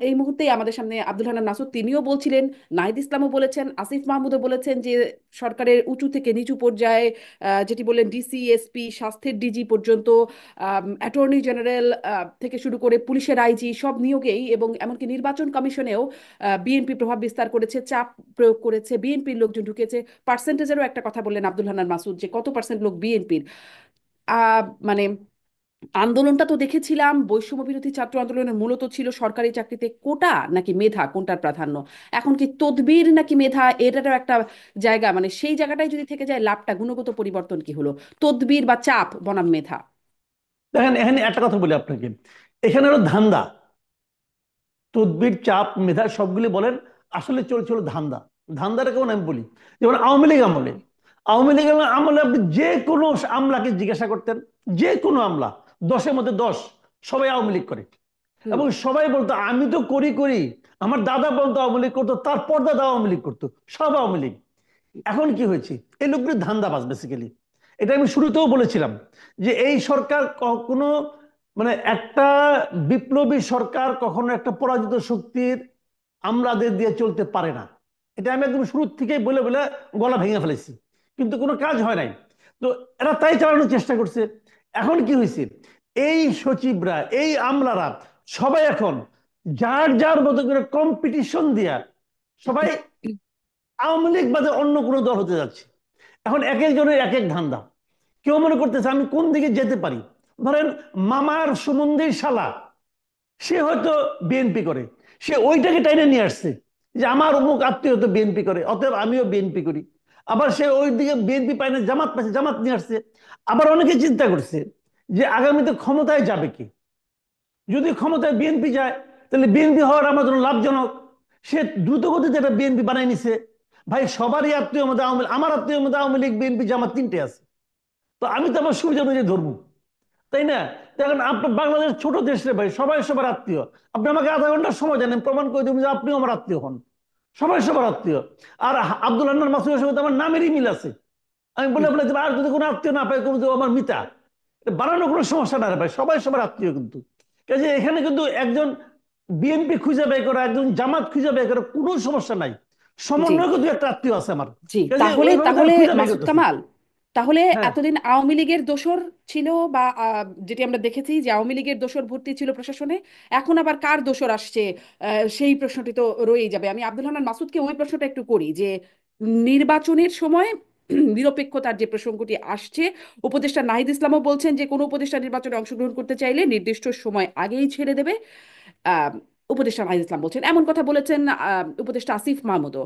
এই মুহূর্তেই আমাদের সামনে আব্দুল হান্নান মাসুদ তিনিও বলছিলেন, নাহিদ ইসলামও বলেছেন, আসিফ মাহমুদও বলেছেন যে সরকারের উঁচু থেকে নিচু পর্যায়ে, যেটি বললেন ডিসি, এসপি, স্বাস্থ্যের ডিজি পর্যন্ত, অ্যাটর্নি জেনারেল থেকে শুরু করে পুলিশের আইজি, সব নিয়োগেই এবং এমনকি নির্বাচন কমিশনেও বিএনপি প্রভাব বিস্তার করেছে, চাপ প্রয়োগ করেছে, বিএনপির লোকজন ঢুকেছে। পার্সেন্টেজেরও একটা কথা বললেন আব্দুল হান্নান মাসুদ, যে কত পার্সেন্ট লোক বিএনপির। মানে আন্দোলনটা তো দেখেছিলাম, বৈষম্য বিরোধী ছাত্র আন্দোলনের মূলত ছিল সরকারি চাকরিতে কোটা নাকি মেধা কোনটার প্রাধান্য। এখন কি তদবির নাকি মেধা, এটারও একটা জায়গা, মানে সেই জায়গাটাই যদি থেকে যায়, লাভটা গুণগত পরিবর্তন কি হলো? তদবির বা চাপ বনাম মেধা? দেখেন, এখানে একটা কথা বলি আপনাকে। এখানে হলো ধান্দা, তদবির, চাপ, মেধা সবগুলি বলেন, আসলে চলছিল ধান্দা। ধান্দাটা কেমন আমি বলি, যেমন আওয়ামী লীগ আমলে, আওয়ামী লীগ আমলে আপনি যে কোনো আমলাকে জিজ্ঞাসা করতেন, যে কোনো আমলা, 10-এর মধ্যে 10 সবাই আওয়ামী লীগ করে। হুম। এবং সবাই বলতো আমি তো করি করি, আমার দাদা বলতো আওয়ামী লীগ করতো, তার পরদাদা আওয়ামী লীগ করতো, সব আওয়ামী লীগ। এখন কি হয়েছে, এই লোকগুলি ধান্দাবাজ বেসিক্যালি। এটা আমি শুরুতেও বলেছিলাম যে এই সরকার কখনো, মানে একটা বিপ্লবী সরকার কখনো একটা পরাজিত শক্তির আমলাদের দিয়ে চলতে পারে না। এটা আমি একদম শুরু থেকেই বলে বলে গলা ভেঙে ফেলেছি, কিন্তু কোনো কাজ হয় নাই। তো এরা তাই চালানোর চেষ্টা করছে। এখন কি হয়েছে, এই সচিবরা, এই আমলারা সবাই এখন যার যার মতো করে কম্পিটিশন দিয়া সবাই আওয়ামী লীগ বাদে অন্য কোনো দল হতে যাচ্ছে। এখন এক একজনের এক এক ধান্দা। কেউ মনে করতেছে আমি কোন দিকে যেতে পারি। ধরেন মামার সুমন্দির শালা, সে হয়তো বিএনপি করে, সে ওইটাকে টাইনে নিয়ে আসছে যে আমার অমুক আত্মীয় তো বিএনপি করে, অতএব আমিও বিএনপি করি। আবার সে ওই দিকে বিএনপি পায় না, জামাত পাচ্ছে, জামাত নিয়ে আসছে। আবার অনেকে চিন্তা করছে যে আগামীতে ক্ষমতায় যাবে কি, যদি ক্ষমতায় বিএনপি যায় তাহলে বিএনপি হওয়ার আমার জন্য লাভজনক। সে দ্রুত গতিতে একটা বিএনপি বানাই নিছে। ভাই সবারই আত্মীয় মধ্যে আওয়ামী, আমার আত্মীয় মধ্যে আওয়ামী লীগ, বিএনপি, জামাত তিনটে আছে। তো আমি তো আমার সুবিধা অনুযায়ী ধরবো, তাই না? দেখেন আপনার বাংলাদেশ ছোট দেশ রে ভাই, সবাই সবার আত্মীয়। আপনি আমাকে আধা ঘন্টার সময় দেন, আমি প্রমাণ করে দেবো যে আপনিও আমার আত্মীয় হন। সবাই সবার আত্মীয়। আর আব্দুল হান্নান মাসুদের সঙ্গে তো আমার নামেরই মিল আছে। আমি বলে বলে আর যদি কোনো আত্মীয় না পাই, কোনো আমার মিতা, বানানোর কোনো সমস্যা না রে ভাই, সবাই সবার আত্মীয় কিন্তু। কাজে এখানে কিন্তু একজন বিএনপি খুঁজে বের করা, একজন জামাত খুঁজে বের করা কোনো সমস্যা নাই। জি। সমন্বয় কিন্তু একটা আত্মীয় আছে আমার। জি, কাজে তাহলে ওইভাবে তারা তাহলে খুঁজে বের মাসুদ করতেছে। কামাল, তাহলে হ্যাঁ, এতদিন আওয়ামী লীগের দোসর ছিল, বা যেটি আমরা দেখেছি যে আওয়ামী লীগের দোসর ভর্তি ছিল প্রশাসনে, এখন আবার কার দোসর আসছে? সেই প্রশ্নটি তো রয়েই যাবে। আমি আব্দুল হান্নান মাসুদকে ওই প্রশ্নটা একটু করি, যে নির্বাচনের সময় নিরপেক্ষতার যে প্রসঙ্গটি আসছে, উপদেষ্টা নাহিদ ইসলামও বলছেন যে কোনো উপদেষ্টা নির্বাচনে অংশগ্রহণ করতে চাইলে নির্দিষ্ট সময় আগেই ছেড়ে দেবে। আহ, উপদেষ্টা নাহিদ ইসলাম বলছেন, এমন কথা বলেছেন উপদেষ্টা আসিফ মাহমুদও।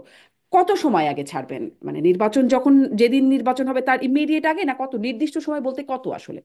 কত সময় আগে ছাড়বেন? মানে নির্বাচন যখন, যেদিন নির্বাচন হবে তার ইমিডিয়েট আগে, না কত নির্দিষ্ট সময় বলতে কত আসলে?